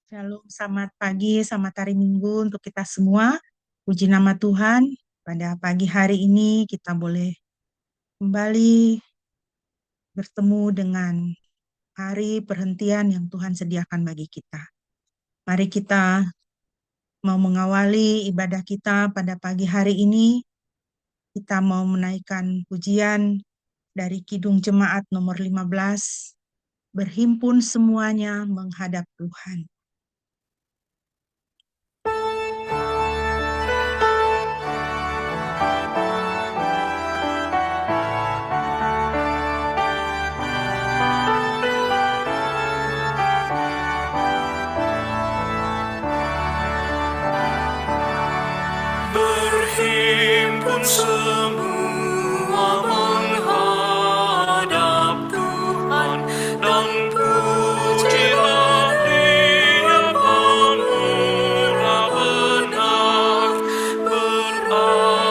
Shalom, selamat pagi, selamat hari Minggu untuk kita semua. Puji nama Tuhan, pada pagi hari ini kita boleh kembali bertemu dengan hari perhentian yang Tuhan sediakan bagi kita. Mari kita mau mengawali ibadah kita pada pagi hari ini. Kita mau menaikkan pujian dari Kidung Jemaat nomor 15, berhimpun semuanya menghadap Tuhan. Berhimpun semua menghadap Tuhan dan pujilah Dia pemurah benar. Berakhirlah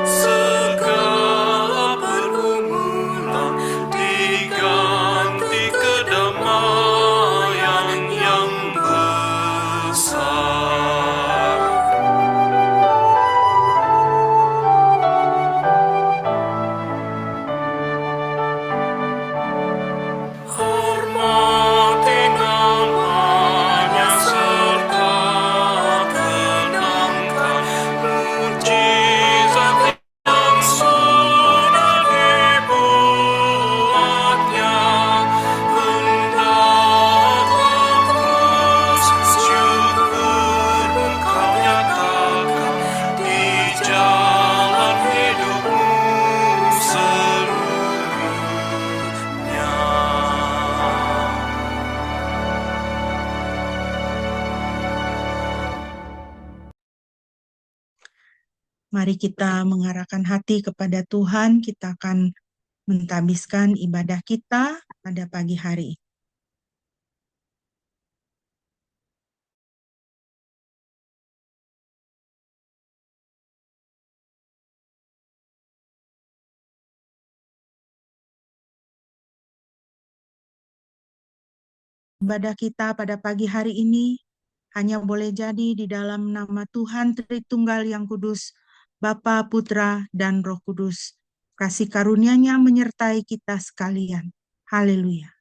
segala pergumulan, diganti kedamaian yang besar. Hormati namanya serta kenangkan mujizat yang sudah dibuatnya. Hendaklah terus syukur engkau nyatakan di jalan hidupmu seluruhnya. Mari kita mengarahkan hati kepada Tuhan, kita akan mentabiskan ibadah kita pada pagi hari. Ibadah kita pada pagi hari ini hanya boleh jadi di dalam nama Tuhan Tritunggal yang Kudus, Bapa, Putra, dan Roh Kudus. Kasih karunia-Nya menyertai kita sekalian. Haleluya.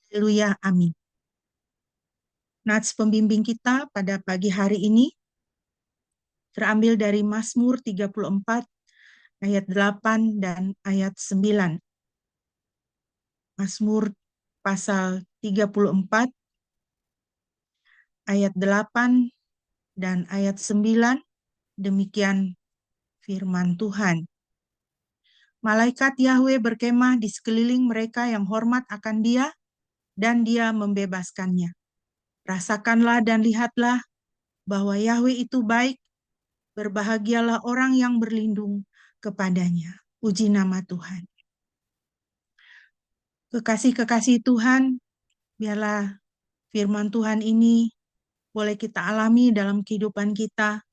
Haleluya, amin. Nats pembimbing kita pada pagi hari ini terambil dari Mazmur 34 ayat 8 dan ayat 9. Mazmur pasal 34 ayat 8 dan ayat 9, demikian firman Tuhan. Malaikat Yahweh berkemah di sekeliling mereka yang hormat akan Dia, dan Dia membebaskannya. Rasakanlah dan lihatlah bahwa Yahweh itu baik, berbahagialah orang yang berlindung kepadanya. Puji nama Tuhan. Kekasih-kekasih Tuhan, biarlah firman Tuhan ini boleh kita alami dalam kehidupan kita,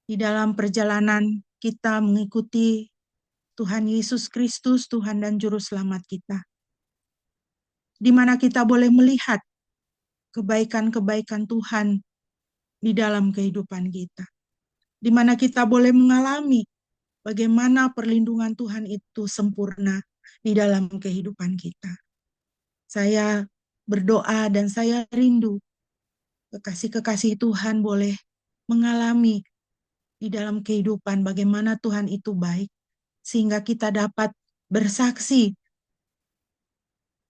di dalam perjalanan kita mengikuti Tuhan Yesus Kristus, Tuhan dan Juru Selamat kita. Di mana kita boleh melihat kebaikan-kebaikan Tuhan di dalam kehidupan kita. Di mana kita boleh mengalami bagaimana perlindungan Tuhan itu sempurna di dalam kehidupan kita. Saya berdoa dan saya rindu kekasih-kekasih Tuhan boleh mengalami di dalam kehidupan bagaimana Tuhan itu baik, sehingga kita dapat bersaksi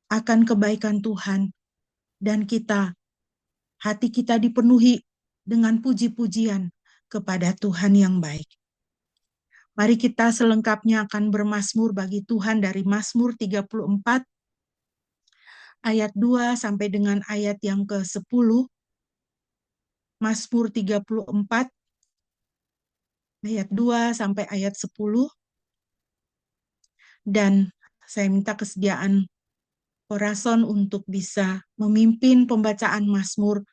akan kebaikan Tuhan, dan hati kita dipenuhi dengan puji-pujian kepada Tuhan yang baik. Mari kita selengkapnya akan bermazmur bagi Tuhan dari Mazmur 34 ayat 2 sampai dengan ayat yang ke-10. Mazmur 34 ayat 2 sampai ayat 10. Dan saya minta kesediaan Orason untuk bisa memimpin pembacaan Mazmur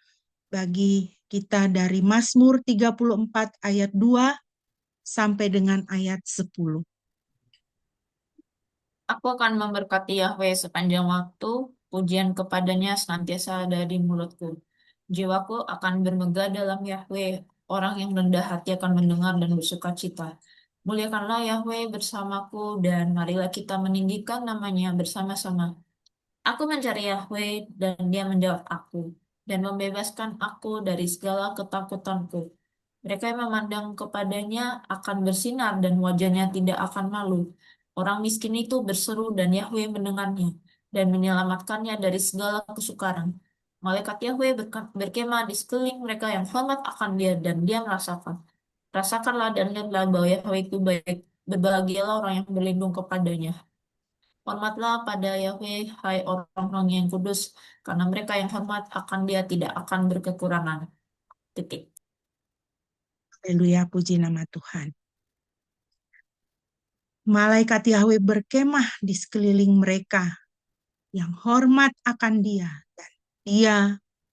bagi kita dari Mazmur 34 ayat 2 sampai dengan ayat 10. Aku akan memberkati Yahweh sepanjang waktu, pujian kepadanya senantiasa ada di mulutku. Jiwaku akan bermegah dalam Yahweh, orang yang rendah hati akan mendengar dan bersuka cita. Muliakanlah Yahweh bersamaku, dan marilah kita meninggikan namanya bersama-sama. Aku mencari Yahweh, dan dia menjawab aku, dan membebaskan aku dari segala ketakutanku. Mereka yang memandang kepadanya akan bersinar, dan wajahnya tidak akan malu. Orang miskin itu berseru dan Yahweh mendengarnya dan menyelamatkannya dari segala kesukaran. Malaikat Yahweh berkemah di sekeliling mereka yang hormat akan dia dan dia merasakan. Rasakanlah dan lihatlah bahwa Yahweh itu baik. Berbahagialah orang yang berlindung kepadanya. Hormatlah pada Yahweh, hai orang-orang yang kudus, karena mereka yang hormat akan dia tidak akan berkekurangan. Titik. Haleluya, puji nama Tuhan. Malaikat Yahweh berkemah di sekeliling mereka yang hormat akan dia dan dia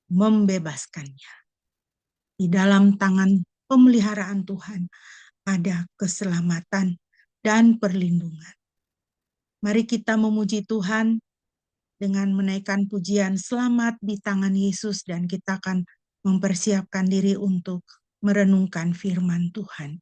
membebaskannya. Di dalam tangan pemeliharaan Tuhan ada keselamatan dan perlindungan. Mari kita memuji Tuhan dengan menaikkan pujian selamat di tangan Yesus dan kita akan mempersiapkan diri untuk merenungkan firman Tuhan.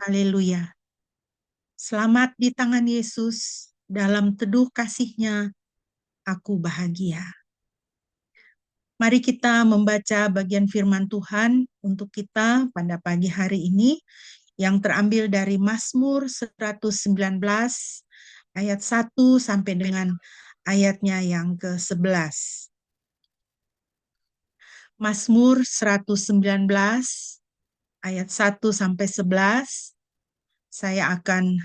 Haleluya. Selamat di tangan Yesus, dalam teduh kasih-Nya, aku bahagia. Mari kita membaca bagian firman Tuhan untuk kita pada pagi hari ini, yang terambil dari Mazmur 119, ayat 1 sampai dengan ayatnya yang ke-11. Mazmur 119, ayat 1 sampai 11, saya akan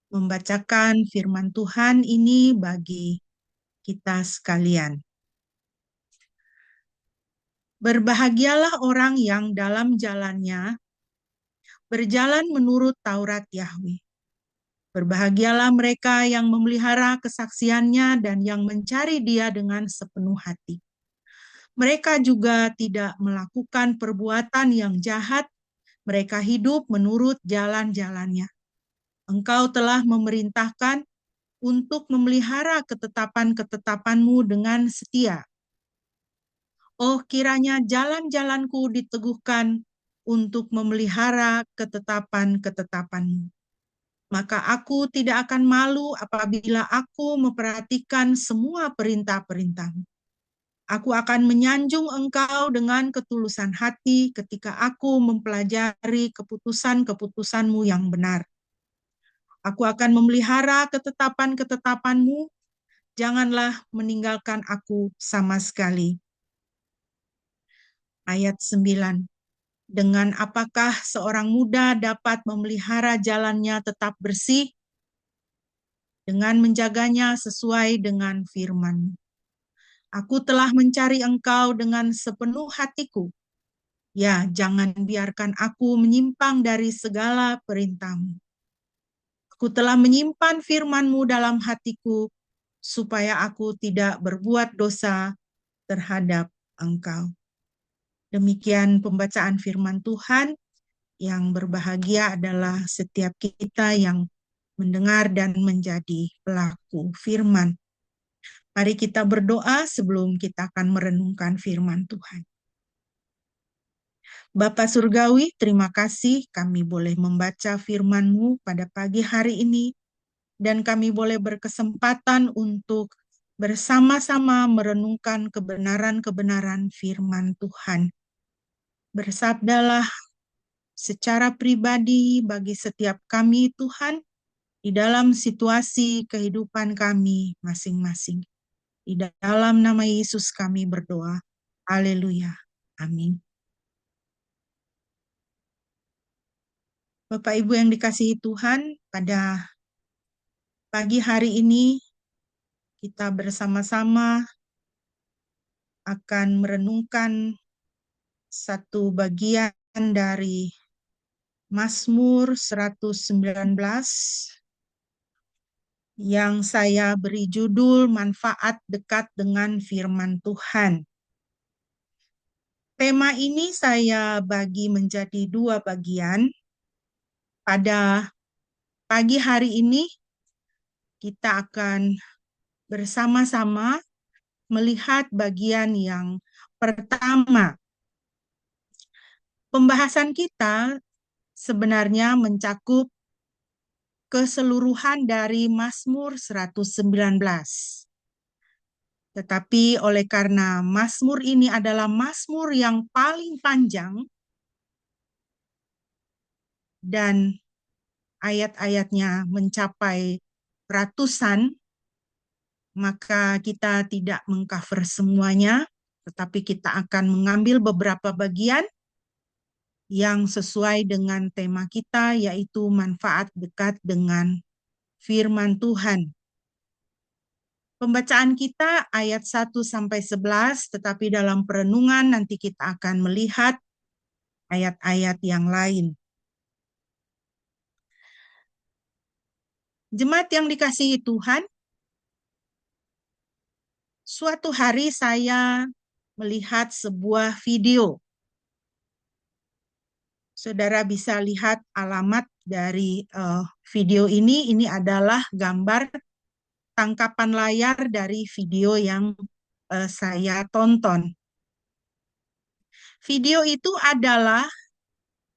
membacakan firman Tuhan ini bagi kita sekalian. Berbahagialah orang yang dalam jalannya berjalan menurut Taurat Yahweh. Berbahagialah mereka yang memelihara kesaksiannya dan yang mencari Dia dengan sepenuh hati. Mereka juga tidak melakukan perbuatan yang jahat, mereka hidup menurut jalan-jalannya. Engkau telah memerintahkan untuk memelihara ketetapan-ketetapan-Mu dengan setia. Oh, kiranya jalan-jalanku diteguhkan untuk memelihara ketetapan-ketetapan-Mu. Maka aku tidak akan malu apabila aku memperhatikan semua perintah-perintah-Mu. Aku akan menyanjung Engkau dengan ketulusan hati ketika aku mempelajari keputusan-keputusan-Mu yang benar. Aku akan memelihara ketetapan-ketetapan-Mu, janganlah meninggalkan aku sama sekali. Ayat 9. Dengan apakah seorang muda dapat memelihara jalannya tetap bersih? Dengan menjaganya sesuai dengan firman. Aku telah mencari Engkau dengan sepenuh hatiku. Ya, jangan biarkan aku menyimpang dari segala perintah-Mu. Aku telah menyimpan firman-Mu dalam hatiku, supaya aku tidak berbuat dosa terhadap Engkau. Demikian pembacaan firman Tuhan. Yang berbahagia adalah setiap kita yang mendengar dan menjadi pelaku firman. Mari kita berdoa sebelum kita akan merenungkan firman Tuhan. Bapa Surgawi, terima kasih kami boleh membaca firman-Mu pada pagi hari ini, dan kami boleh berkesempatan untuk bersama-sama merenungkan kebenaran-kebenaran firman Tuhan. Bersabdalah secara pribadi bagi setiap kami, Tuhan, di dalam situasi kehidupan kami masing-masing. Di dalam nama Yesus kami berdoa. Haleluya. Amin. Bapak Ibu yang dikasihi Tuhan, pada pagi hari ini kita bersama-sama akan merenungkan satu bagian dari Mazmur 119 yang saya beri judul Manfaat Dekat dengan Firman Tuhan. Tema ini saya bagi menjadi dua bagian. Pada pagi hari ini kita akan bersama-sama melihat bagian yang pertama. Pembahasan kita sebenarnya mencakup keseluruhan dari Mazmur 119. Tetapi oleh karena Mazmur ini adalah Mazmur yang paling panjang dan ayat-ayatnya mencapai ratusan, maka kita tidak mengcover semuanya, tetapi kita akan mengambil beberapa bagian yang sesuai dengan tema kita, yaitu manfaat dekat dengan firman Tuhan. Pembacaan kita ayat 1-11, tetapi dalam perenungan nanti kita akan melihat ayat-ayat yang lain. Jemaat yang dikasihi Tuhan, suatu hari saya melihat sebuah video. Saudara bisa lihat alamat dari video ini. Ini adalah gambar tangkapan layar dari video yang saya tonton. Video itu adalah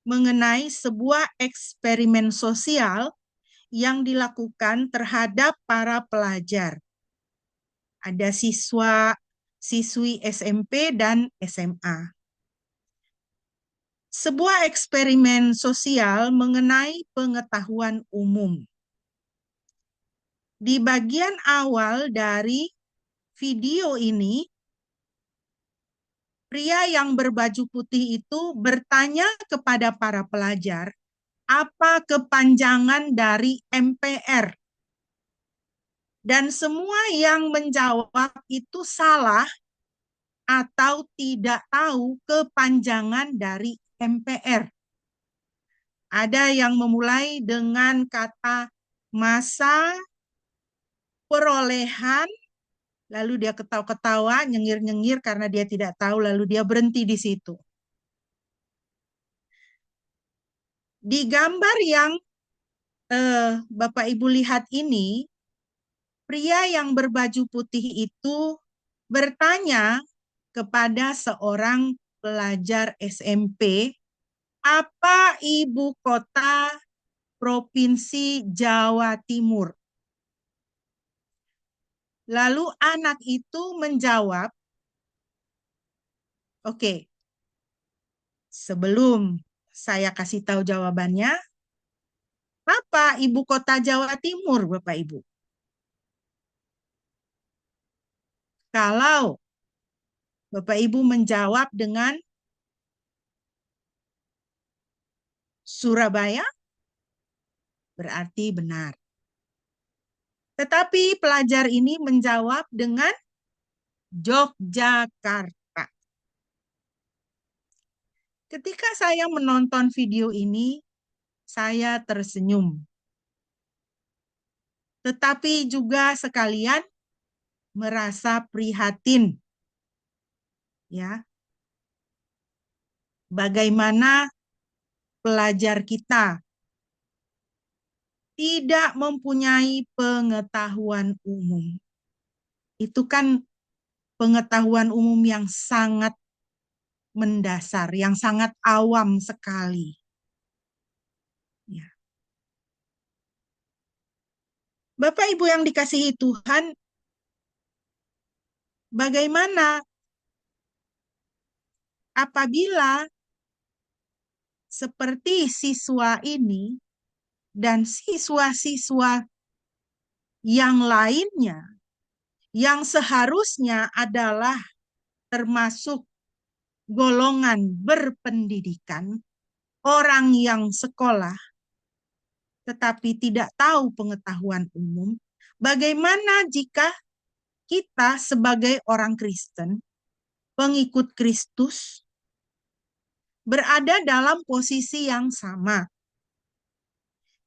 mengenai sebuah eksperimen sosial yang dilakukan terhadap para pelajar. Ada siswi SMP dan SMA. Sebuah eksperimen sosial mengenai pengetahuan umum. Di bagian awal dari video ini, pria yang berbaju putih itu bertanya kepada para pelajar, apa kepanjangan dari MPR? Dan semua yang menjawab itu salah atau tidak tahu kepanjangan dari MPR. Ada yang memulai dengan kata masa perolehan, lalu dia ketawa-ketawa, nyengir-nyengir karena dia tidak tahu, lalu dia berhenti di situ. Di gambar yang Bapak Ibu lihat ini, pria yang berbaju putih itu bertanya kepada seorang pelajar SMP, apa ibu kota Provinsi Jawa Timur? Lalu anak itu menjawab, oke, sebelum saya kasih tahu jawabannya, apa ibu kota Jawa Timur, Bapak Ibu? Kalau Bapak Ibu menjawab dengan Surabaya, berarti benar. Tetapi pelajar ini menjawab dengan Yogyakarta. Ketika saya menonton video ini, saya tersenyum. Tetapi juga sekalian merasa prihatin. Ya. Bagaimana pelajar kita tidak mempunyai pengetahuan umum. Itu kan pengetahuan umum yang sangat mendasar, yang sangat awam sekali. Ya. Bapak Ibu yang dikasihi Tuhan, bagaimana apabila seperti siswa ini dan siswa-siswa yang lainnya yang seharusnya adalah termasuk golongan berpendidikan, orang yang sekolah, tetapi tidak tahu pengetahuan umum, bagaimana jika kita sebagai orang Kristen, pengikut Kristus, berada dalam posisi yang sama?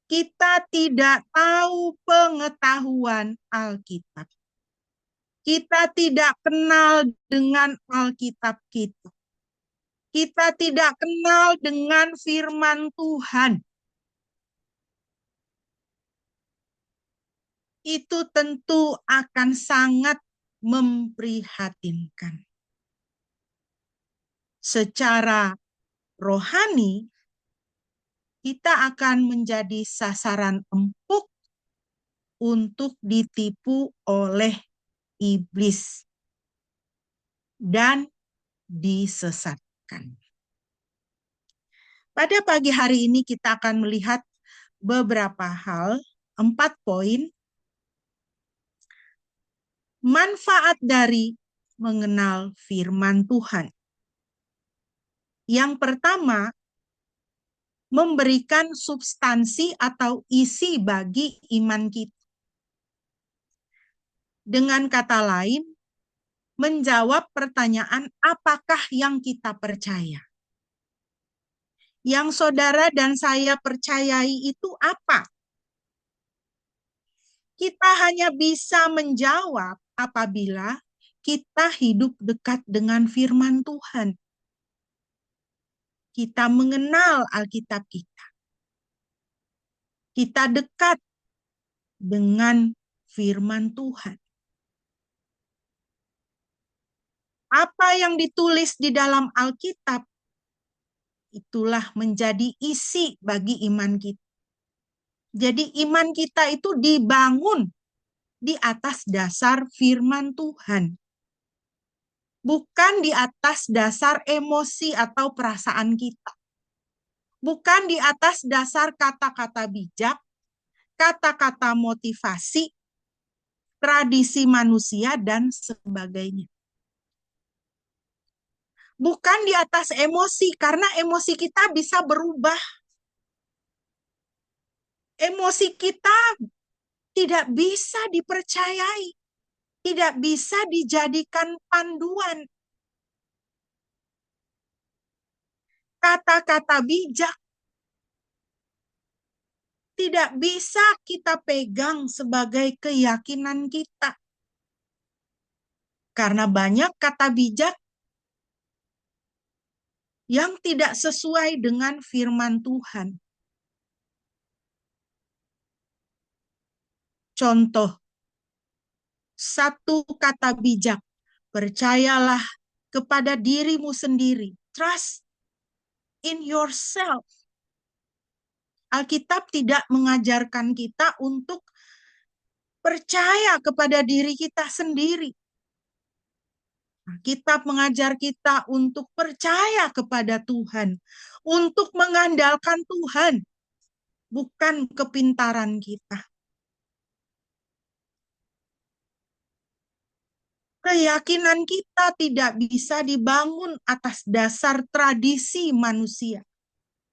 Kita tidak tahu pengetahuan Alkitab. Kita tidak kenal dengan Alkitab kita. Kita tidak kenal dengan firman Tuhan. Itu tentu akan sangat memprihatinkan. Secara rohani, kita akan menjadi sasaran empuk untuk ditipu oleh iblis dan disesatkan. Pada pagi hari ini kita akan melihat beberapa hal, 4 poin, manfaat dari mengenal firman Tuhan. Yang pertama, memberikan substansi atau isi bagi iman kita. Dengan kata lain, menjawab pertanyaan apakah yang kita percaya. Yang saudara dan saya percayai itu apa? Kita hanya bisa menjawab apabila kita hidup dekat dengan firman Tuhan. Kita mengenal Alkitab kita. Kita dekat dengan firman Tuhan. Apa yang ditulis di dalam Alkitab Itulah menjadi isi bagi iman kita. Jadi iman kita itu dibangun di atas dasar firman Tuhan. Bukan di atas dasar emosi atau perasaan kita. Bukan di atas dasar kata-kata bijak, kata-kata motivasi, tradisi manusia, dan sebagainya. Bukan di atas emosi, karena emosi kita bisa berubah. Emosi kita tidak bisa dipercayai, tidak bisa dijadikan panduan. Kata-kata bijak tidak bisa kita pegang sebagai keyakinan kita. Karena banyak kata bijak yang tidak sesuai dengan firman Tuhan. Contoh, satu kata bijak, percayalah kepada dirimu sendiri. Trust in yourself. Alkitab tidak mengajarkan kita untuk percaya kepada diri kita sendiri. Alkitab mengajar kita untuk percaya kepada Tuhan, untuk mengandalkan Tuhan, bukan kepintaran kita. Keyakinan kita tidak bisa dibangun atas dasar tradisi manusia.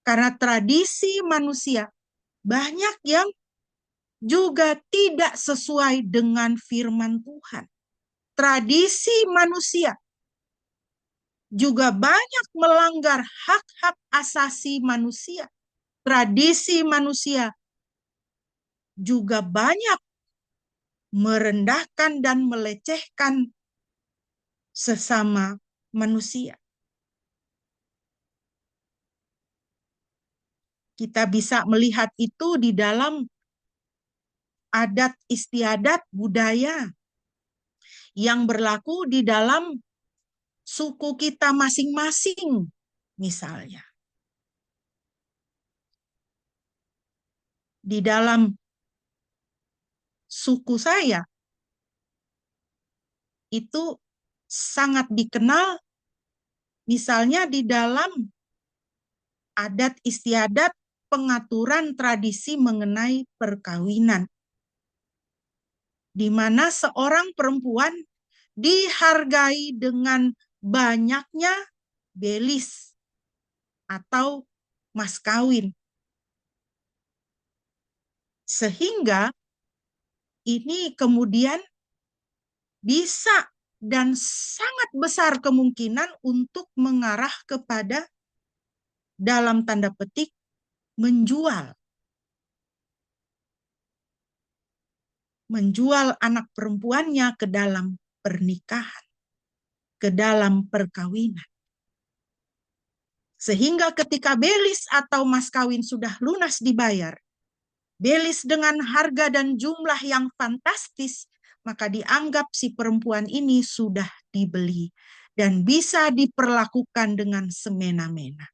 Karena tradisi manusia banyak yang juga tidak sesuai dengan firman Tuhan. Tradisi manusia juga banyak melanggar hak-hak asasi manusia. Tradisi manusia juga banyak merendahkan dan melecehkan sesama manusia. Kita bisa melihat itu di dalam adat istiadat budaya yang berlaku di dalam suku kita masing-masing, misalnya. Di dalam suku saya, itu sangat dikenal, misalnya di dalam adat istiadat pengaturan tradisi mengenai perkawinan, di mana seorang perempuan dihargai dengan banyaknya belis atau mas kawin. Sehingga ini kemudian bisa dan sangat besar kemungkinan untuk mengarah kepada, dalam tanda petik, menjual anak perempuannya ke dalam pernikahan, ke dalam perkawinan. Sehingga ketika belis atau mas kawin sudah lunas dibayar, belis dengan harga dan jumlah yang fantastis, maka dianggap si perempuan ini sudah dibeli dan bisa diperlakukan dengan semena-mena.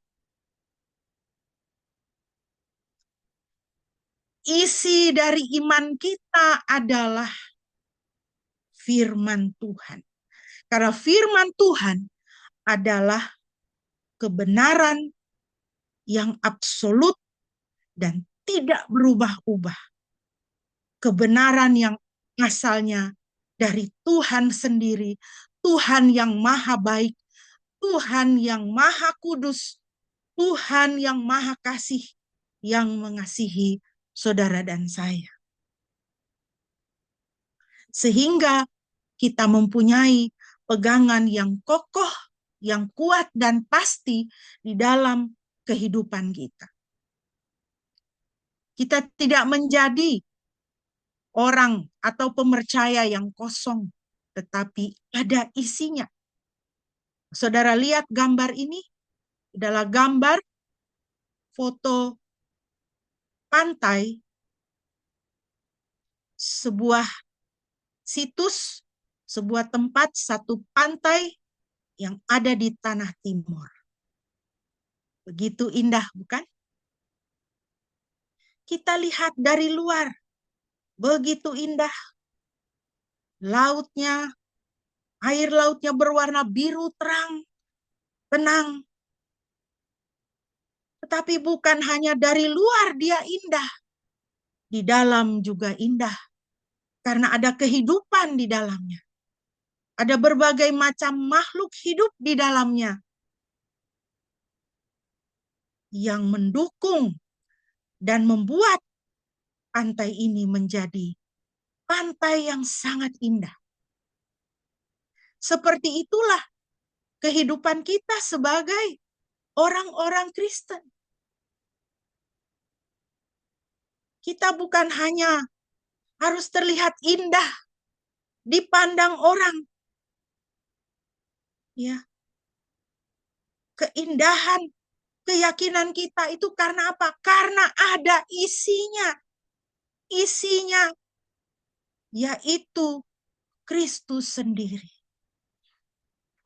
Isi dari iman kita adalah firman Tuhan. Karena firman Tuhan adalah kebenaran yang absolut dan tidak berubah-ubah. Kebenaran yang asalnya dari Tuhan sendiri, Tuhan yang maha baik, Tuhan yang maha kudus, Tuhan yang maha kasih, yang mengasihi saudara dan saya. Sehingga kita mempunyai pegangan yang kokoh, yang kuat dan pasti di dalam kehidupan kita. Kita tidak menjadi orang atau pemercaya yang kosong, tetapi ada isinya. Saudara lihat gambar ini adalah gambar foto pantai, sebuah situs, sebuah tempat, satu pantai yang ada di tanah timur. Begitu indah, bukan? Kita lihat dari luar, begitu indah. Lautnya, air lautnya berwarna biru terang, tenang. Tetapi bukan hanya dari luar dia indah, di dalam juga indah. Karena ada kehidupan di dalamnya. Ada berbagai macam makhluk hidup di dalamnya yang mendukung dan membuat pantai ini menjadi pantai yang sangat indah. Seperti itulah kehidupan kita sebagai orang-orang Kristen. Kita bukan hanya harus terlihat indah dipandang orang. Ya. Keindahan, keyakinan kita itu karena apa? Karena ada isinya. Isinya yaitu Kristus sendiri.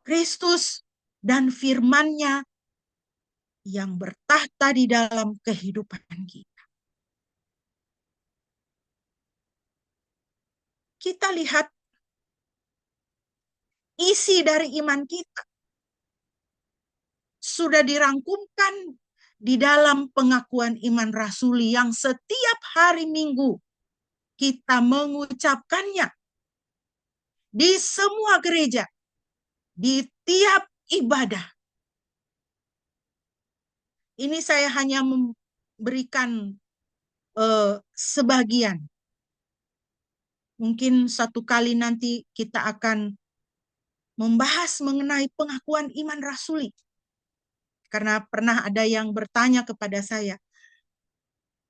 Kristus dan firman-Nya yang bertahta di dalam kehidupan kita. Kita lihat isi dari iman kita sudah dirangkumkan di dalam pengakuan iman rasuli yang setiap hari Minggu kita mengucapkannya di semua gereja, di tiap ibadah. Ini saya hanya memberikan sebagian. Mungkin satu kali nanti kita akan membahas mengenai pengakuan iman rasuli. Karena pernah ada yang bertanya kepada saya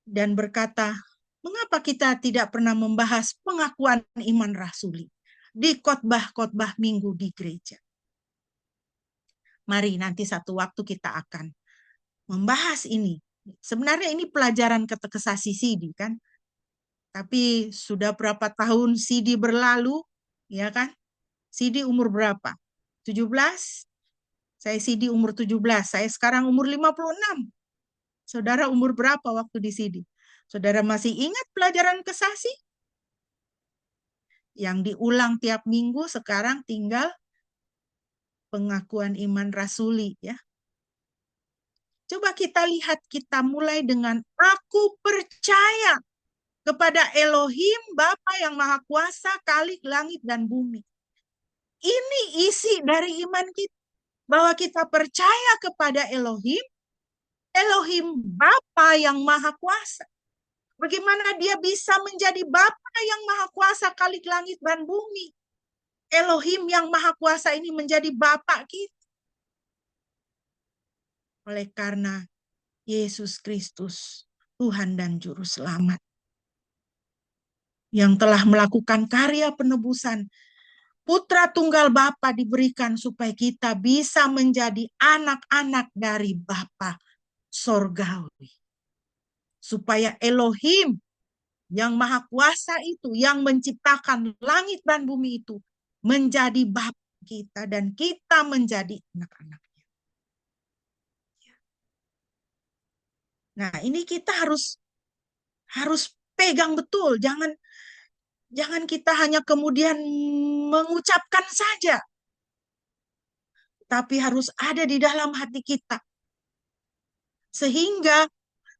dan berkata, mengapa kita tidak pernah membahas pengakuan iman rasuli di khotbah-khotbah minggu di gereja? Mari nanti satu waktu kita akan membahas ini. Sebenarnya ini pelajaran katekesasi CD kan. Tapi sudah berapa tahun CD berlalu, ya kan? CD umur berapa? 17? Saya CD umur 17. Saya sekarang umur 56. Saudara umur berapa waktu di CD? Saudara masih ingat pelajaran kesasi? Yang diulang tiap minggu sekarang tinggal pengakuan iman rasuli, ya. Coba kita lihat, kita mulai dengan aku percaya kepada Elohim Bapa yang Maha Kuasa, Khalik langit dan bumi. Ini isi dari iman kita, bahwa kita percaya kepada Elohim, Elohim Bapa yang Maha Kuasa. Bagaimana dia bisa menjadi Bapa yang Maha Kuasa, Khalik langit dan bumi? Elohim yang Maha Kuasa ini menjadi Bapa kita. Oleh karena Yesus Kristus, Tuhan dan Juru Selamat, yang telah melakukan karya penebusan, Putra Tunggal Bapa diberikan supaya kita bisa menjadi anak-anak dari Bapa Sorgawi. Supaya Elohim yang Maha Kuasa itu, yang menciptakan langit dan bumi itu, menjadi Bapa kita dan kita menjadi anak-anaknya. Nah, ini kita harus pegang betul, jangan kita hanya kemudian mengucapkan saja, tapi harus ada di dalam hati kita. Sehingga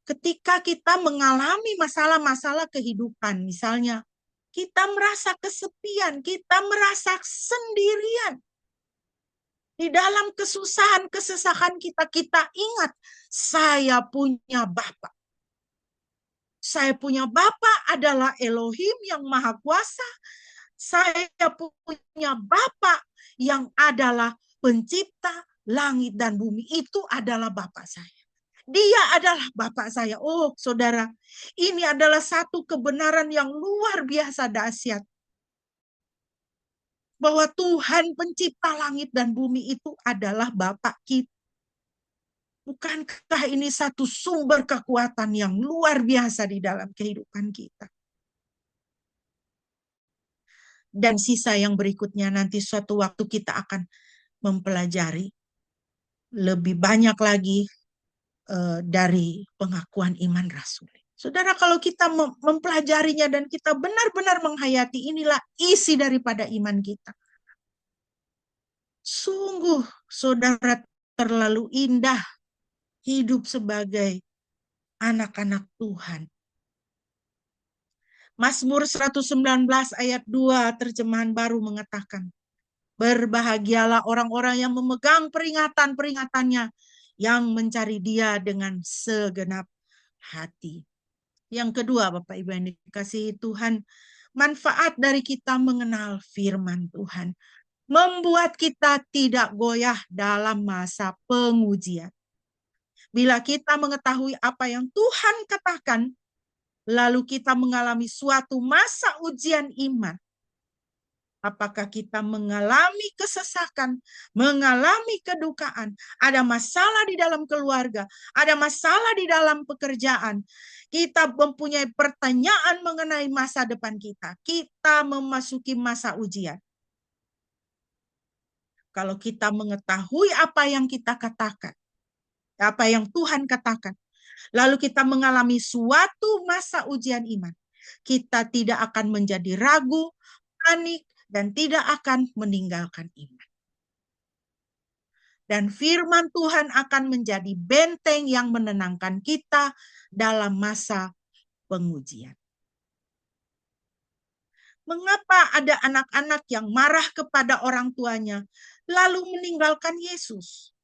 ketika kita mengalami masalah-masalah kehidupan, misalnya kita merasa kesepian, kita merasa sendirian, di dalam kesusahan, kesesakan kita, kita ingat, saya punya Bapa. Saya punya Bapa adalah Elohim yang Maha Kuasa. Saya punya Bapa yang adalah pencipta langit dan bumi. Itu adalah Bapa saya. Dia adalah Bapa saya. Oh, saudara, ini adalah satu kebenaran yang luar biasa dahsyat. Bahwa Tuhan pencipta langit dan bumi itu adalah Bapa kita. Bukankah ini satu sumber kekuatan yang luar biasa di dalam kehidupan kita? Dan sisa yang berikutnya nanti suatu waktu kita akan mempelajari lebih banyak lagi dari pengakuan iman rasul. Saudara, kalau kita mempelajarinya dan kita benar-benar menghayati, inilah isi daripada iman kita. Sungguh, saudara, terlalu indah hidup sebagai anak-anak Tuhan. Mazmur 119 ayat 2 terjemahan baru mengatakan, berbahagialah orang-orang yang memegang peringatan-peringatannya, yang mencari Dia dengan segenap hati. Yang kedua, Bapak Ibu yang dikasihi Tuhan, manfaat dari kita mengenal firman Tuhan membuat kita tidak goyah dalam masa pengujian. Bila kita mengetahui apa yang Tuhan katakan, lalu kita mengalami suatu masa ujian iman, apakah kita mengalami kesesakan, mengalami kedukaan, ada masalah di dalam keluarga, ada masalah di dalam pekerjaan, kita mempunyai pertanyaan mengenai masa depan kita, kita memasuki masa ujian. Kalau kita mengetahui apa yang kita katakan, apa yang Tuhan katakan, lalu kita mengalami suatu masa ujian iman, kita tidak akan menjadi ragu, panik, dan tidak akan meninggalkan iman. Dan firman Tuhan akan menjadi benteng yang menenangkan kita dalam masa pengujian. Mengapa ada anak-anak yang marah kepada orang tuanya lalu meninggalkan Yesus?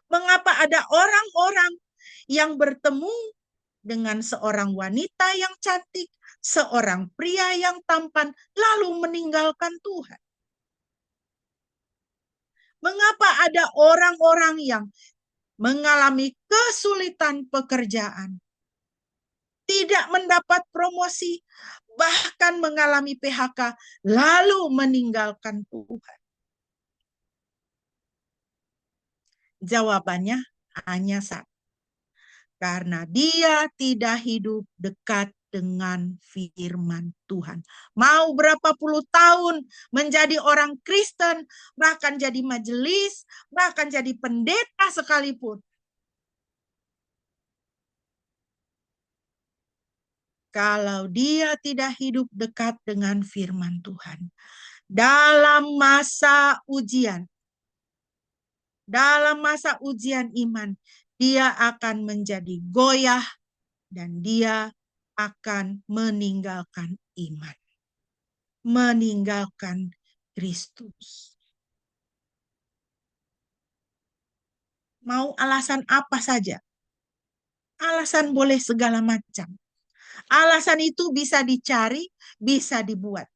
Mengapa ada orang-orang yang bertemu dengan seorang wanita yang cantik, seorang pria yang tampan, lalu meninggalkan Tuhan? Mengapa ada orang-orang yang mengalami kesulitan pekerjaan, tidak mendapat promosi, bahkan mengalami PHK, lalu meninggalkan Tuhan? Jawabannya hanya satu. Karena dia tidak hidup dekat dengan firman Tuhan. Mau berapa puluh tahun menjadi orang Kristen, bahkan jadi majelis, bahkan jadi pendeta sekalipun, kalau dia tidak hidup dekat dengan firman Tuhan, dalam masa ujian iman, dia akan menjadi goyah dan dia akan meninggalkan iman, meninggalkan Kristus. Mau alasan apa saja? Alasan boleh segala macam. Alasan itu bisa dicari, bisa dibuat.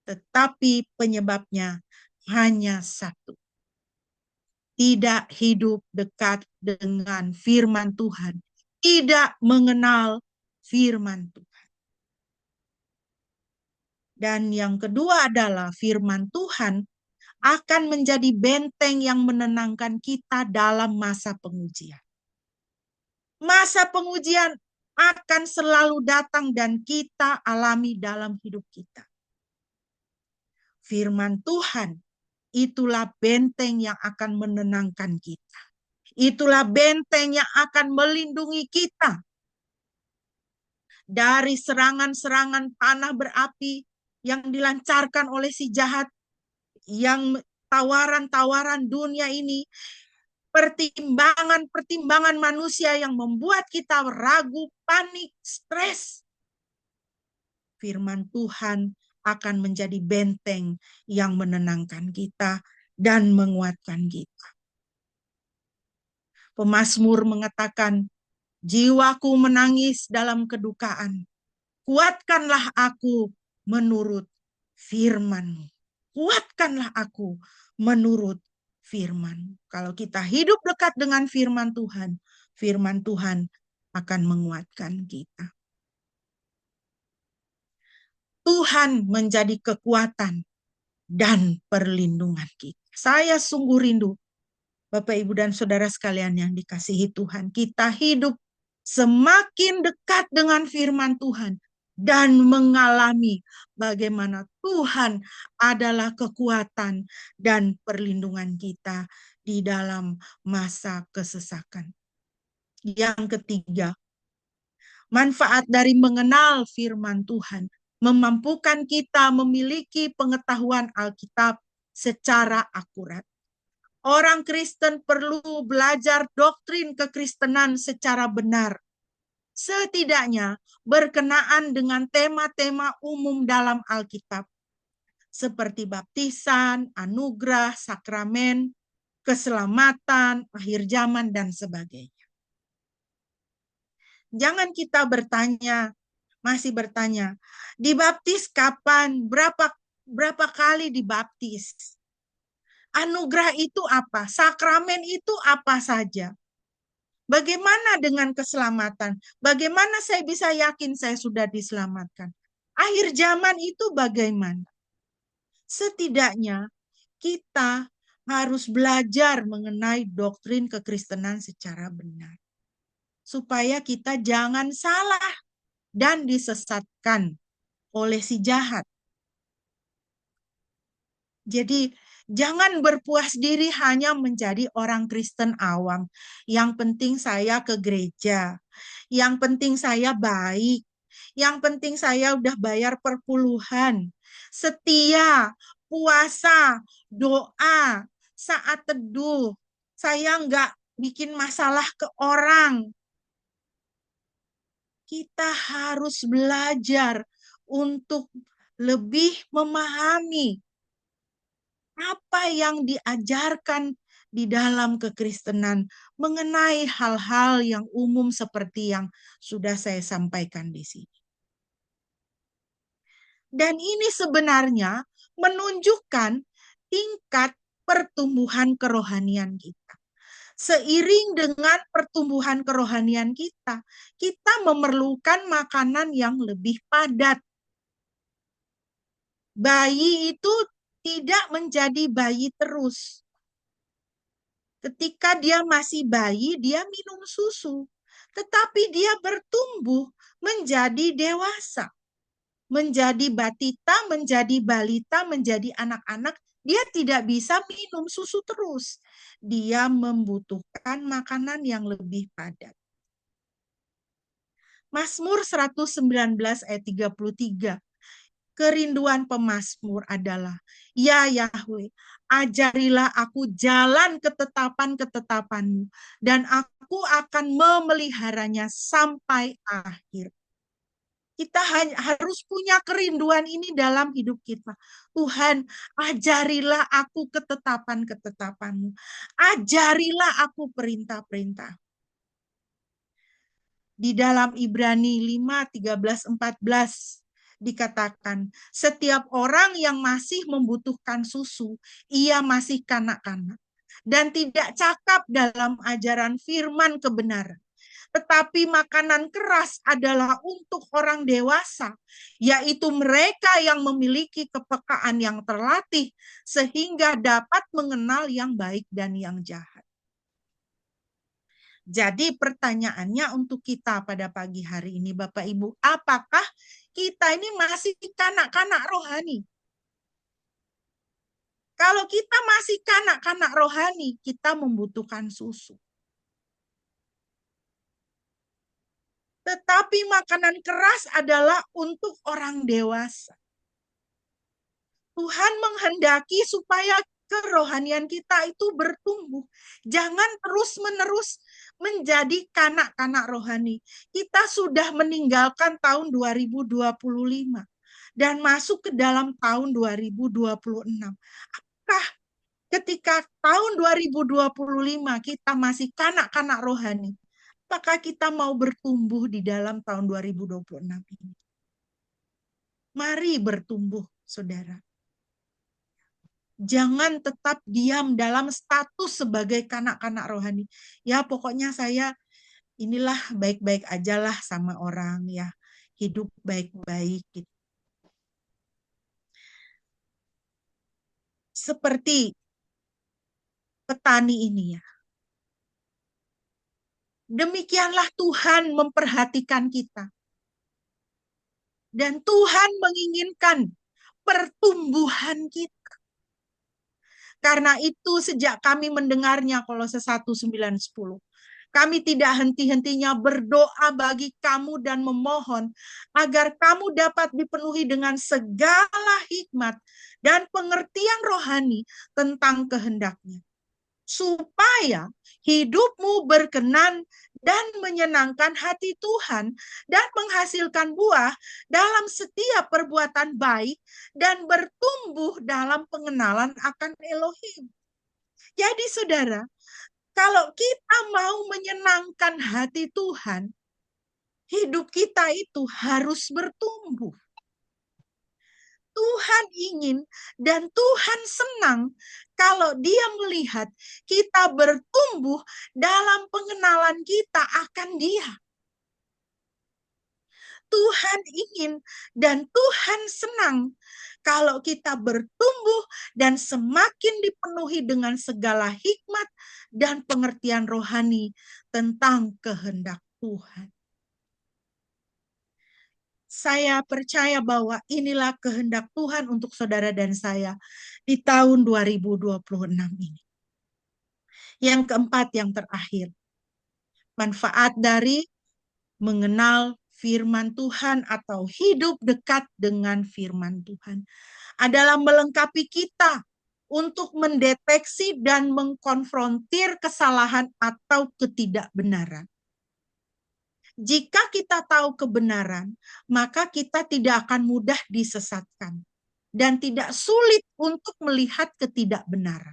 Tetapi penyebabnya hanya satu. Tidak hidup dekat dengan firman Tuhan. Tidak mengenal firman Tuhan. Dan yang kedua adalah firman Tuhan akan menjadi benteng yang menenangkan kita dalam masa pengujian. Masa pengujian akan selalu datang dan kita alami dalam hidup kita. Firman Tuhan, itulah benteng yang akan menenangkan kita. Itulah benteng yang akan melindungi kita dari serangan-serangan panah berapi yang dilancarkan oleh si jahat, yang tawaran-tawaran dunia ini, pertimbangan-pertimbangan manusia yang membuat kita ragu, panik, stres. Firman Tuhan akan menjadi benteng yang menenangkan kita dan menguatkan kita. Pemazmur mengatakan, jiwaku menangis dalam kedukaan. Kuatkanlah aku menurut firman-Mu. Kuatkanlah aku menurut firman. Kalau kita hidup dekat dengan firman Tuhan akan menguatkan kita. Tuhan menjadi kekuatan dan perlindungan kita. Saya sungguh rindu, Bapak, Ibu, dan saudara sekalian yang dikasihi Tuhan, kita hidup semakin dekat dengan firman Tuhan dan mengalami bagaimana Tuhan adalah kekuatan dan perlindungan kita di dalam masa kesesakan. Yang ketiga, manfaat dari mengenal firman Tuhan memampukan kita memiliki pengetahuan Alkitab secara akurat. Orang Kristen perlu belajar doktrin kekristenan secara benar, setidaknya berkenaan dengan tema-tema umum dalam Alkitab, seperti baptisan, anugerah, sakramen, keselamatan, akhir zaman, dan sebagainya. Jangan kita masih bertanya, dibaptis kapan? Berapa kali dibaptis? Anugerah itu apa? Sakramen itu apa saja? Bagaimana dengan keselamatan? Bagaimana saya bisa yakin saya sudah diselamatkan? Akhir zaman itu bagaimana? Setidaknya kita harus belajar mengenai doktrin kekristenan secara benar. Supaya kita jangan salah dan disesatkan oleh si jahat. Jadi jangan berpuas diri hanya menjadi orang Kristen awam. Yang penting saya ke gereja. Yang penting saya baik. Yang penting saya udah bayar perpuluhan. Setia, puasa, doa, saat teduh. Saya nggak bikin masalah ke orang. Kita harus belajar untuk lebih memahami apa yang diajarkan di dalam kekristenan mengenai hal-hal yang umum seperti yang sudah saya sampaikan di sini. Dan ini sebenarnya menunjukkan tingkat pertumbuhan kerohanian kita. Seiring dengan pertumbuhan kerohanian kita, kita memerlukan makanan yang lebih padat. Bayi itu tidak menjadi bayi terus. Ketika dia masih bayi, dia minum susu. Tetapi dia bertumbuh menjadi dewasa. Menjadi batita, menjadi balita, menjadi anak-anak. Dia tidak bisa minum susu terus. Dia membutuhkan makanan yang lebih padat. Mazmur 119 ayat 33. Kerinduan pemazmur adalah, ya Yahweh, ajarilah aku jalan ketetapan-ketetapanmu, dan aku akan memeliharanya sampai akhir. Kita harus punya kerinduan ini dalam hidup kita. Tuhan, ajarilah aku ketetapan-ketetapanmu. Ajarilah aku perintah-perintah. Di dalam Ibrani 5, 13, 14 dikatakan, setiap orang yang masih membutuhkan susu, ia masih kanak-kanak dan tidak cakap dalam ajaran firman kebenaran. Tetapi makanan keras adalah untuk orang dewasa, yaitu mereka yang memiliki kepekaan yang terlatih, sehingga dapat mengenal yang baik dan yang jahat. Jadi pertanyaannya untuk kita pada pagi hari ini, Bapak Ibu, apakah kita ini masih kanak-kanak rohani? Kalau kita masih kanak-kanak rohani, kita membutuhkan susu. Tetapi makanan keras adalah untuk orang dewasa. Tuhan menghendaki supaya kerohanian kita itu bertumbuh. Jangan terus-menerus menjadi kanak-kanak rohani. Kita sudah meninggalkan tahun 2025 dan masuk ke dalam tahun 2026. Apakah ketika tahun 2025 kita masih kanak-kanak rohani, apakah kita mau bertumbuh di dalam tahun 2026 ini? Mari bertumbuh, saudara. Jangan tetap diam dalam status sebagai kanak-kanak rohani. Ya pokoknya saya inilah baik-baik aja lah sama orang ya. Hidup baik-baik gitu. Seperti petani ini ya. Demikianlah Tuhan memperhatikan kita. Dan Tuhan menginginkan pertumbuhan kita. Karena itu sejak kami mendengarnya, Kolose 1:9-10, kami tidak henti-hentinya berdoa bagi kamu dan memohon agar kamu dapat dipenuhi dengan segala hikmat dan pengertian rohani tentang kehendak-Nya, supaya hidupmu berkenan dan menyenangkan hati Tuhan dan menghasilkan buah dalam setiap perbuatan baik dan bertumbuh dalam pengenalan akan Elohim. Jadi saudara, kalau kita mau menyenangkan hati Tuhan, hidup kita itu harus bertumbuh. Tuhan ingin dan Tuhan senang kalau Dia melihat kita bertumbuh dalam pengenalan kita akan Dia. Tuhan ingin dan Tuhan senang kalau kita bertumbuh dan semakin dipenuhi dengan segala hikmat dan pengertian rohani tentang kehendak Tuhan. Saya percaya bahwa inilah kehendak Tuhan untuk saudara dan saya di tahun 2026 ini. Yang keempat, yang terakhir, manfaat dari mengenal firman Tuhan atau hidup dekat dengan firman Tuhan adalah melengkapi kita untuk mendeteksi dan mengkonfrontir kesalahan atau ketidakbenaran. Jika kita tahu kebenaran, maka kita tidak akan mudah disesatkan dan tidak sulit untuk melihat ketidakbenaran.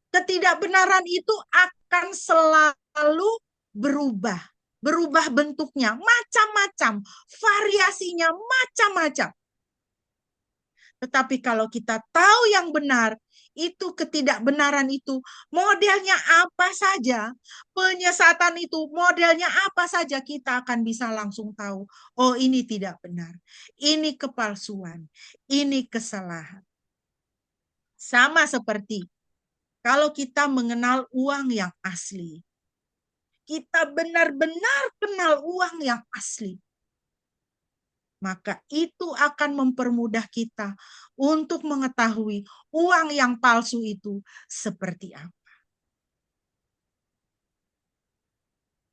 Ketidakbenaran itu akan selalu berubah bentuknya, macam-macam, variasinya macam-macam. Tetapi kalau kita tahu yang benar, itu ketidakbenaran itu modelnya apa saja, penyesatan itu modelnya apa saja, kita akan bisa langsung tahu, oh ini tidak benar, ini kepalsuan, ini kesalahan. Sama seperti kalau kita mengenal uang yang asli, kita benar-benar kenal uang yang asli, maka itu akan mempermudah kita untuk mengetahui uang yang palsu itu seperti apa.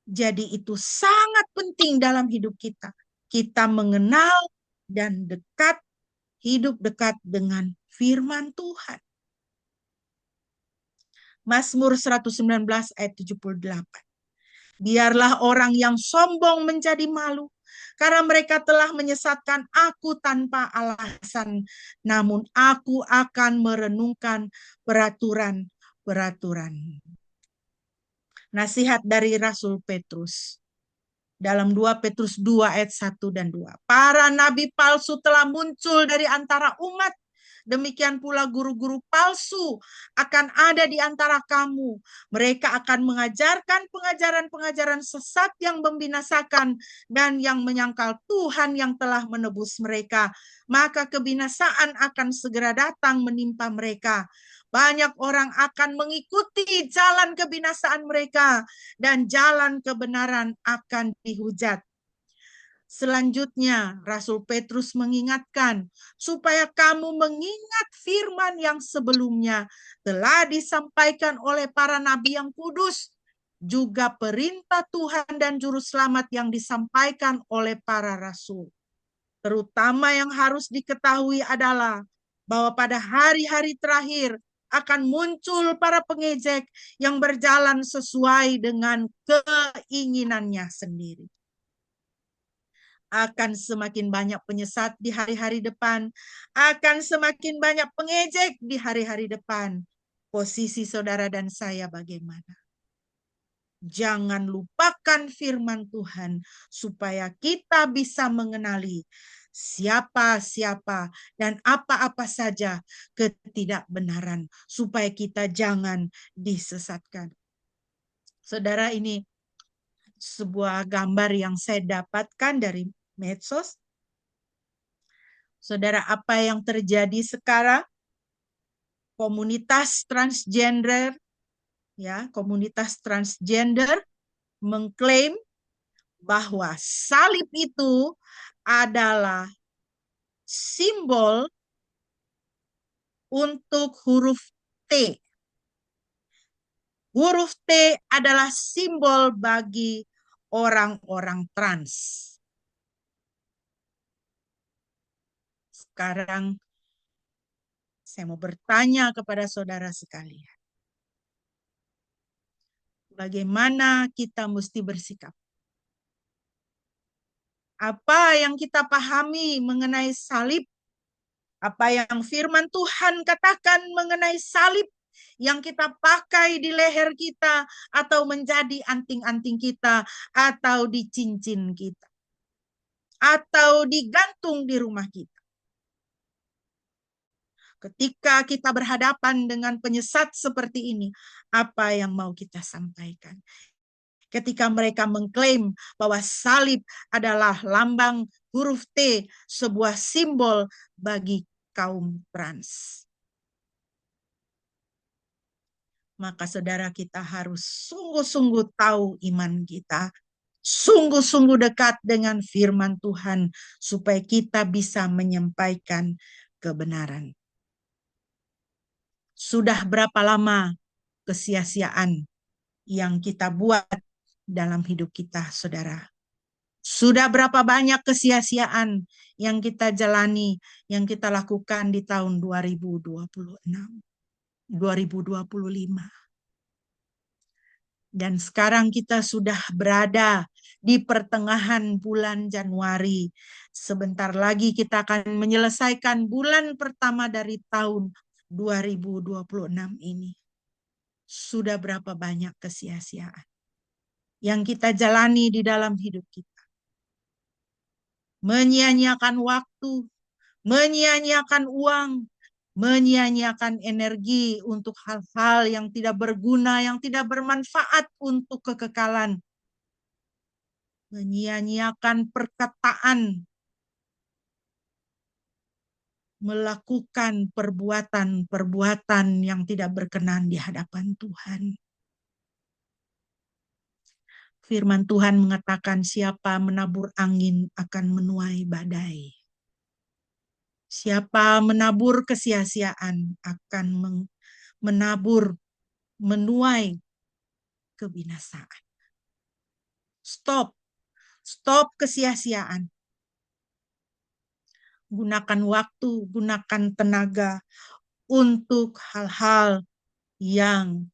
Jadi itu sangat penting dalam hidup kita. Kita mengenal dan hidup dekat dengan firman Tuhan. Mazmur 119 ayat 78. Biarlah orang yang sombong menjadi malu, karena mereka telah menyesatkan aku tanpa alasan. Namun aku akan merenungkan peraturan-peraturan. Nasihat dari Rasul Petrus. Dalam 2 Petrus 2 ayat 1 dan 2. Para nabi palsu telah muncul dari antara umat. Demikian pula guru-guru palsu akan ada di antara kamu. Mereka akan mengajarkan pengajaran-pengajaran sesat yang membinasakan dan yang menyangkal Tuhan yang telah menebus mereka. Maka kebinasaan akan segera datang menimpa mereka. Banyak orang akan mengikuti jalan kebinasaan mereka dan jalan kebenaran akan dihujat. Selanjutnya, Rasul Petrus mengingatkan supaya kamu mengingat firman yang sebelumnya telah disampaikan oleh para nabi yang kudus, juga perintah Tuhan dan juru selamat yang disampaikan oleh para rasul. Terutama yang harus diketahui adalah bahwa pada hari-hari terakhir akan muncul para pengejek yang berjalan sesuai dengan keinginannya sendiri. Akan semakin banyak penyesat di hari-hari depan, akan semakin banyak pengejek di hari-hari depan. Posisi saudara dan saya bagaimana? Jangan lupakan firman Tuhan supaya kita bisa mengenali siapa-siapa dan apa-apa saja ketidakbenaran supaya kita jangan disesatkan. Saudara, ini sebuah gambar yang saya dapatkan dari medsos. Saudara, apa yang terjadi sekarang? Komunitas transgender mengklaim bahwa salib itu adalah simbol untuk huruf T. Huruf T adalah simbol bagi orang-orang trans. Sekarang saya mau bertanya kepada saudara sekalian. Bagaimana kita mesti bersikap? Apa yang kita pahami mengenai salib? Apa yang firman Tuhan katakan mengenai salib yang kita pakai di leher kita atau menjadi anting-anting kita atau di cincin kita atau digantung di rumah kita. Ketika kita berhadapan dengan penyesat seperti ini, apa yang mau kita sampaikan? Ketika mereka mengklaim bahwa salib adalah lambang huruf T, sebuah simbol bagi kaum trans. Maka saudara, kita harus sungguh-sungguh tahu iman kita, sungguh-sungguh dekat dengan firman Tuhan, supaya kita bisa menyampaikan kebenaran. Sudah berapa lama kesia-siaan yang kita buat dalam hidup kita, saudara? Sudah berapa banyak kesia-siaan yang kita jalani, yang kita lakukan di tahun 2026, 2025. Dan sekarang kita sudah berada di pertengahan bulan Januari. Sebentar lagi kita akan menyelesaikan bulan pertama dari tahun 2026 ini. Sudah berapa banyak kesia-siaan yang kita jalani di dalam hidup kita. Menyia-nyiakan waktu, menyia-nyiakan uang, menyia-nyiakan energi untuk hal-hal yang tidak berguna, yang tidak bermanfaat untuk kekekalan. Menyia-nyiakan perkataan, melakukan perbuatan-perbuatan yang tidak berkenan di hadapan Tuhan. Firman Tuhan mengatakan, siapa menabur angin akan menuai badai. Siapa menabur kesia-siaan akan menabur, menuai kebinasaan. Stop kesia-siaan. Gunakan waktu, gunakan tenaga untuk hal-hal yang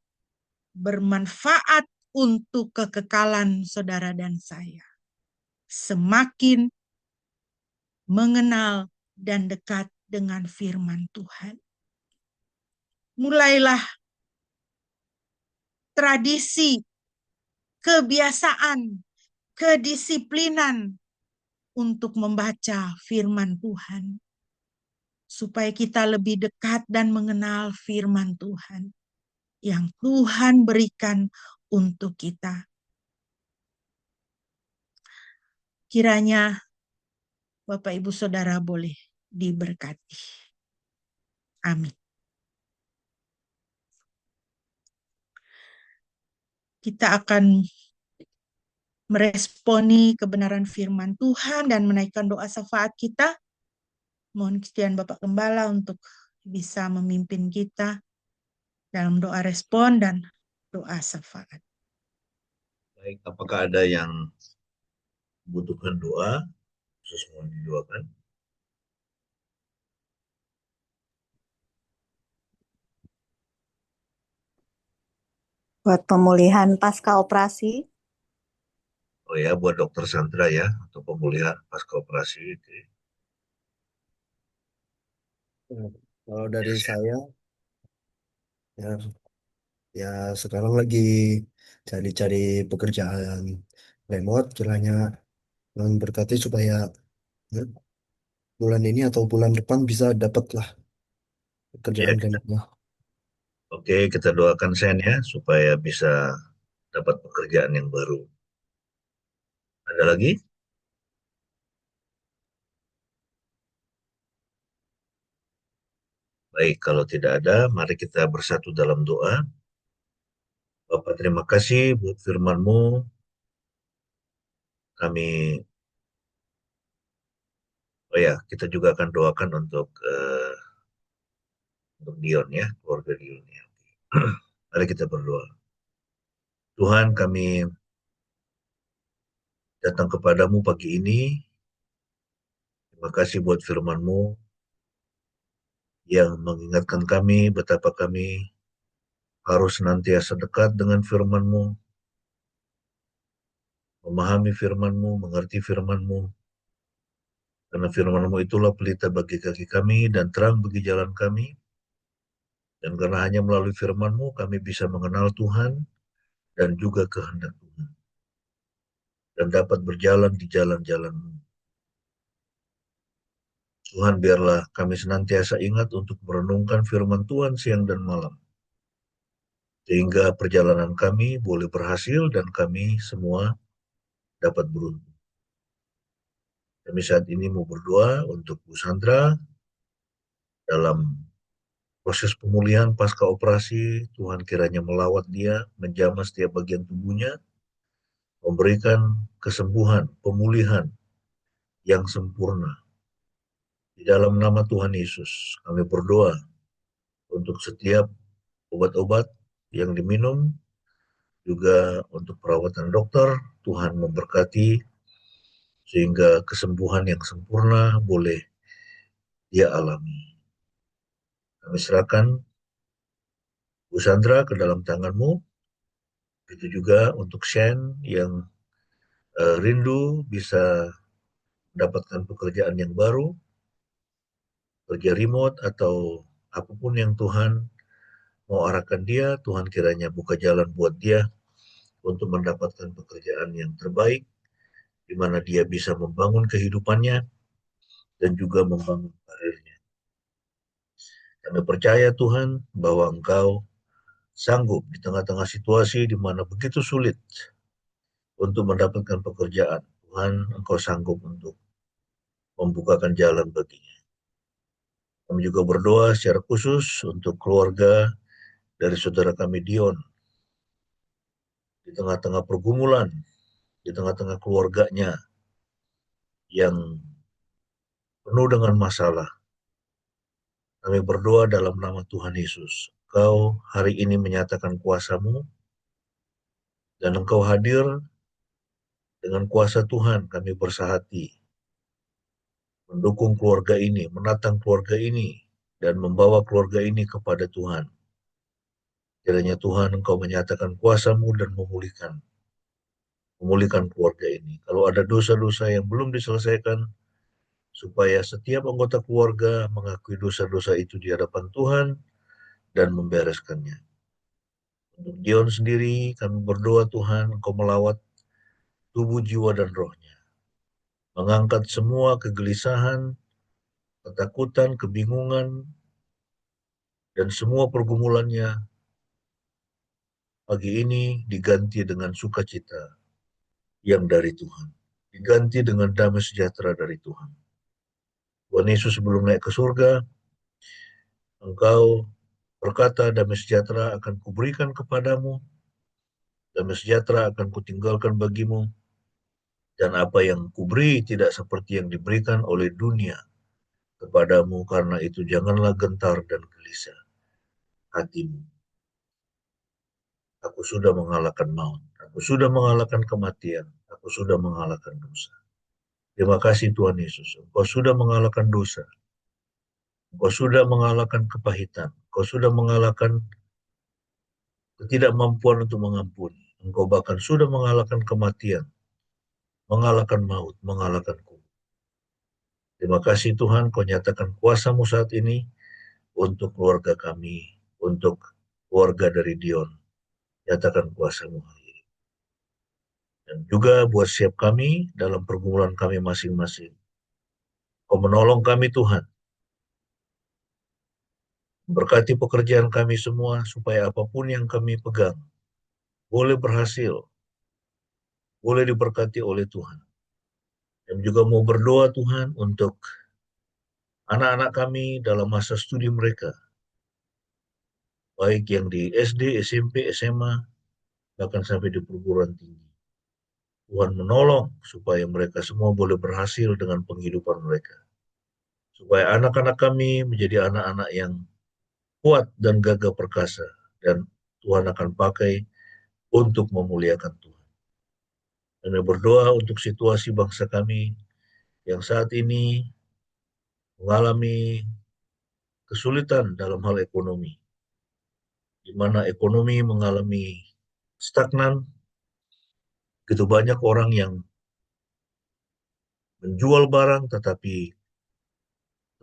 bermanfaat untuk kekekalan saudara dan saya. Semakin mengenal dan dekat dengan firman Tuhan. Mulailah tradisi, kebiasaan, kedisiplinan untuk membaca firman Tuhan. Supaya kita lebih dekat dan mengenal firman Tuhan yang Tuhan berikan untuk kita. Kiranya Bapak Ibu Saudara boleh diberkati. Amin. Kita akan meresponi kebenaran firman Tuhan dan menaikkan doa syafaat kita. Mohon kesediaan Bapak Gembala untuk bisa memimpin kita dalam doa respon dan doa syafaat. Baik, apakah ada yang membutuhkan doa? Khusus mohon didoakan. Buat pemulihan pasca operasi. Oh ya, buat Dokter Sandra ya, untuk pemulihan pasca operasi itu. Kalau dari saya, ya, ya sekarang lagi cari-cari pekerjaan remote, kiranya Tuhan berkati supaya ya, bulan ini atau bulan depan bisa dapatlah Ya, pekerjaan remote. oke, kita doakan Sen ya, supaya bisa dapat pekerjaan yang baru. Ada lagi? Baik, kalau tidak ada, mari kita bersatu dalam doa. Bapak, terima kasih buat firman-Mu. Kami, oh ya, kita juga akan doakan untuk Dion ya, keluarga Dion ya. Mari kita berdoa. Tuhan, kami datang kepadamu pagi ini. Terima kasih buat firman-Mu yang mengingatkan kami betapa kami harus senantiasa dekat dengan firman-Mu, memahami firman-Mu, mengerti firman-Mu, karena firman-Mu itulah pelita bagi kaki kami dan terang bagi jalan kami, dan karena hanya melalui firman-Mu kami bisa mengenal Tuhan dan juga kehendak Tuhan, dan dapat berjalan di jalan-jalan-Mu. Tuhan, biarlah kami senantiasa ingat untuk merenungkan firman Tuhan siang dan malam, sehingga perjalanan kami boleh berhasil dan kami semua dapat beruntung. Kami saat ini mau berdoa untuk Bu Sandra dalam proses pemulihan pasca operasi. Tuhan kiranya melawat dia, menjamah setiap bagian tubuhnya, memberikan kesembuhan, pemulihan yang sempurna. Di dalam nama Tuhan Yesus, kami berdoa untuk setiap obat-obat yang diminum, juga untuk perawatan dokter. Tuhan memberkati sehingga kesembuhan yang sempurna boleh dia alami. Kami serahkan Bu Sandra ke dalam tangan-Mu. Begitu juga untuk Shen yang rindu bisa mendapatkan pekerjaan yang baru, kerja remote atau apapun yang Tuhan mau arahkan dia. Tuhan kiranya buka jalan buat dia untuk mendapatkan pekerjaan yang terbaik, di mana dia bisa membangun kehidupannya dan juga membangun karirnya. Kami percaya Tuhan bahwa Engkau sanggup di tengah-tengah situasi di mana begitu sulit untuk mendapatkan pekerjaan. Tuhan, Engkau sanggup untuk membukakan jalan baginya. Kami juga berdoa secara khusus untuk keluarga dari saudara kami Dion, di tengah-tengah pergumulan, di tengah-tengah keluarganya yang penuh dengan masalah. Kami berdoa dalam nama Tuhan Yesus. Engkau hari ini menyatakan kuasa-Mu, dan Engkau hadir dengan kuasa Tuhan. Kami bersahati mendukung keluarga ini, menatang keluarga ini, dan membawa keluarga ini kepada Tuhan. Kiranya Tuhan Engkau menyatakan kuasa-Mu dan memulihkan keluarga ini. Kalau ada dosa-dosa yang belum diselesaikan, supaya setiap anggota keluarga mengakui dosa-dosa itu di hadapan Tuhan dan membereskannya. Untuk Dion sendiri, kami berdoa Tuhan, Engkau melawat tubuh, jiwa, dan rohnya. Mengangkat semua kegelisahan, ketakutan, kebingungan, dan semua pergumulannya pagi ini diganti dengan sukacita yang dari Tuhan. Diganti dengan damai sejahtera dari Tuhan. Tuhan Yesus sebelum naik ke surga, Engkau berkata, damai sejahtera akan kuberikan kepadamu, damai sejahtera akan kutinggalkan bagimu, dan apa yang kuberi tidak seperti yang diberikan oleh dunia kepadamu, karena itu janganlah gentar dan gelisah hatimu. Aku sudah mengalahkan maut, aku sudah mengalahkan kematian, aku sudah mengalahkan dosa. Terima kasih Tuhan Yesus, Engkau sudah mengalahkan dosa, Engkau sudah mengalahkan kepahitan, Engkau sudah mengalahkan ketidakmampuan untuk mengampuni, Engkau bahkan sudah mengalahkan kematian, mengalahkan maut, mengalahkan kubur. Terima kasih Tuhan, Kau nyatakan kuasa-Mu saat ini untuk keluarga kami, untuk keluarga dari Dion. Nyatakan kuasa-Mu hari ini. Dan juga buat siap kami dalam pergumulan kami masing-masing. Kau menolong kami Tuhan. Berkati pekerjaan kami semua supaya apapun yang kami pegang boleh berhasil, boleh diberkati oleh Tuhan. Dan juga mau berdoa Tuhan untuk anak-anak kami dalam masa studi mereka, baik yang di SD, SMP, SMA, bahkan sampai di perguruan tinggi. Tuhan menolong supaya mereka semua boleh berhasil dengan penghidupan mereka. Supaya anak-anak kami menjadi anak-anak yang kuat dan gagah perkasa. Dan Tuhan akan pakai untuk memuliakan Tuhan. Kami berdoa untuk situasi bangsa kami yang saat ini mengalami kesulitan dalam hal ekonomi, di mana ekonomi mengalami stagnan, begitu banyak orang yang menjual barang, tetapi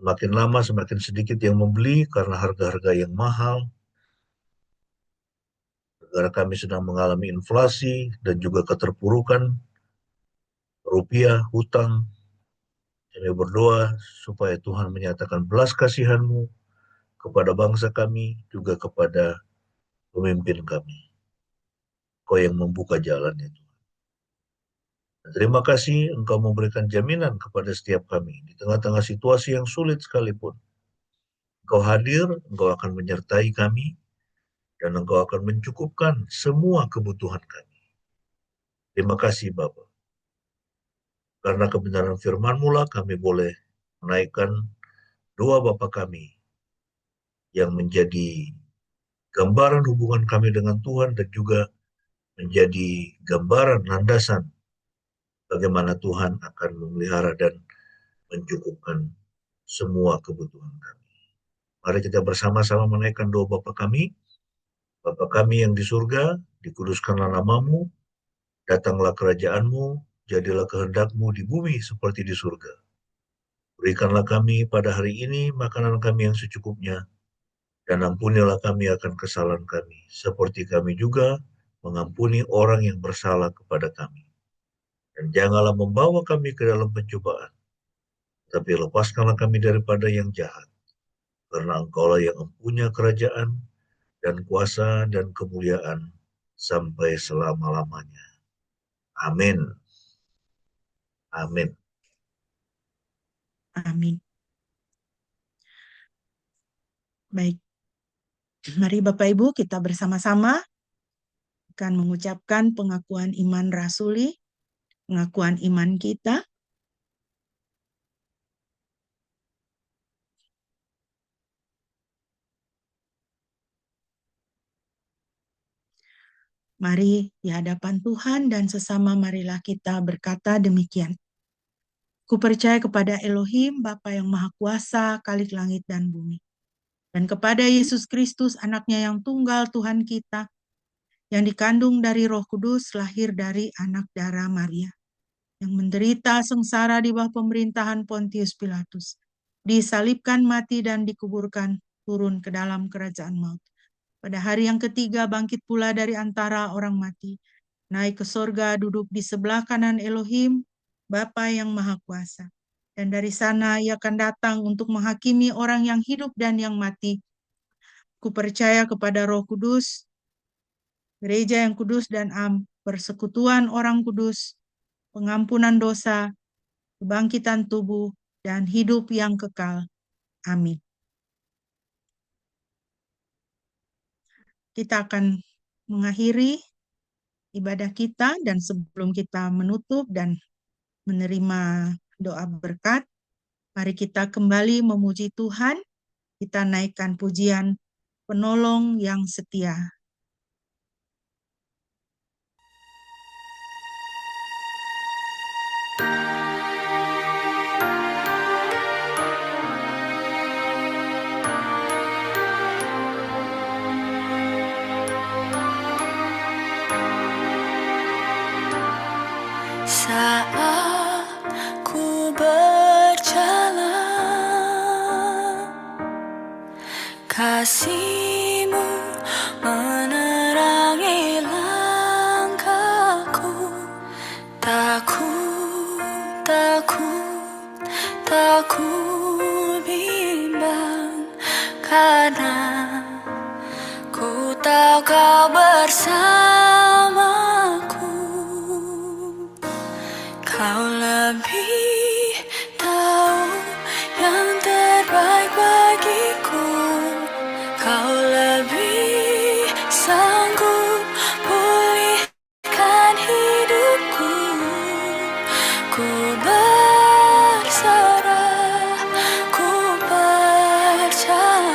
semakin lama semakin sedikit yang membeli karena harga-harga yang mahal. Negara kami sedang mengalami inflasi dan juga keterpurukan rupiah, hutang. Kami berdoa supaya Tuhan menyatakan belas kasihan-Mu kepada bangsa kami, juga kepada pemimpin kami. Kau yang membuka jalan itu. Terima kasih Engkau memberikan jaminan kepada setiap kami di tengah-tengah situasi yang sulit sekalipun. Engkau hadir, Engkau akan menyertai kami, dan Engkau akan mencukupkan semua kebutuhan kami. Terima kasih Bapa. Karena kebenaran firman-Mu lah kami boleh menaikkan doa Bapa kami yang menjadi gambaran hubungan kami dengan Tuhan dan juga menjadi gambaran landasan bagaimana Tuhan akan memelihara dan mencukupkan semua kebutuhan kami. Mari kita bersama-sama menaikkan doa Bapa kami. Bapa kami yang di surga, dikuduskanlah nama-Mu, datanglah kerajaan-Mu, jadilah kehendak-Mu di bumi seperti di surga. Berikanlah kami pada hari ini makanan kami yang secukupnya, dan ampunilah kami akan kesalahan kami, seperti kami juga mengampuni orang yang bersalah kepada kami. Dan janganlah membawa kami ke dalam pencobaan, tapi lepaskanlah kami daripada yang jahat, karena Engkaulah yang mempunyai kerajaan dan kuasa dan kemuliaan sampai selama-lamanya. Amin. Amin. Amin. Baik, mari Bapak Ibu kita bersama-sama akan mengucapkan pengakuan iman rasuli, pengakuan iman kita. Mari di hadapan Tuhan dan sesama marilah kita berkata demikian. Ku percaya kepada Elohim, Bapa yang Maha Kuasa, Khalik langit dan bumi. Dan kepada Yesus Kristus, anaknya yang tunggal Tuhan kita, yang dikandung dari Roh Kudus, lahir dari anak darah Maria, yang menderita sengsara di bawah pemerintahan Pontius Pilatus, disalibkan, mati, dan dikuburkan, turun ke dalam kerajaan maut. Pada hari yang ketiga bangkit pula dari antara orang mati, naik ke sorga, duduk di sebelah kanan Elohim, Bapa yang Maha Kuasa. Dan dari sana ia akan datang untuk menghakimi orang yang hidup dan yang mati. Ku percaya kepada Roh Kudus, gereja yang kudus dan persekutuan orang kudus, pengampunan dosa, kebangkitan tubuh, dan hidup yang kekal. Amin. Kita akan mengakhiri ibadah kita, dan sebelum kita menutup dan menerima doa berkat, mari kita kembali memuji Tuhan. Kita naikkan pujian Penolong yang Setia. Saat ku berjalan, kasih-Mu menerangi langkahku. Tak ku bimbang, karena ku tahu Kau bersamaku. Kau lebih tahu yang terbaik bagiku. Kau lebih sanggup pulihkan hidupku. Ku berserah, ku percaya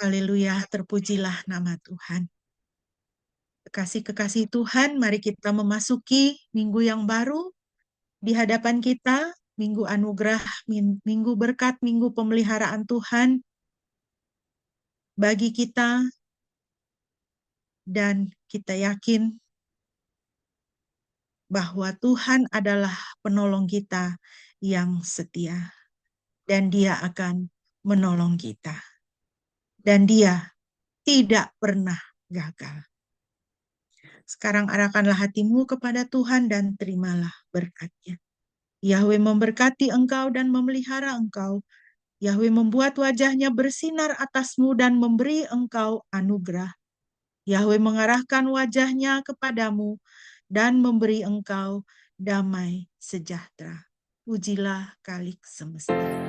Haleluya, terpujilah nama Tuhan. Kekasih-kekasih Tuhan, mari kita memasuki minggu yang baru di hadapan kita, minggu anugerah, minggu berkat, minggu pemeliharaan Tuhan bagi kita, dan kita yakin bahwa Tuhan adalah penolong kita yang setia, dan Dia akan menolong kita, dan Dia tidak pernah gagal. Sekarang arahkanlah hatimu kepada Tuhan dan terimalah berkat-Nya. Yahweh memberkati engkau dan memelihara engkau. Yahweh membuat wajah-Nya bersinar atasmu dan memberi engkau anugerah. Yahweh mengarahkan wajah-Nya kepadamu dan memberi engkau damai sejahtera. Pujilah Khalik semesta.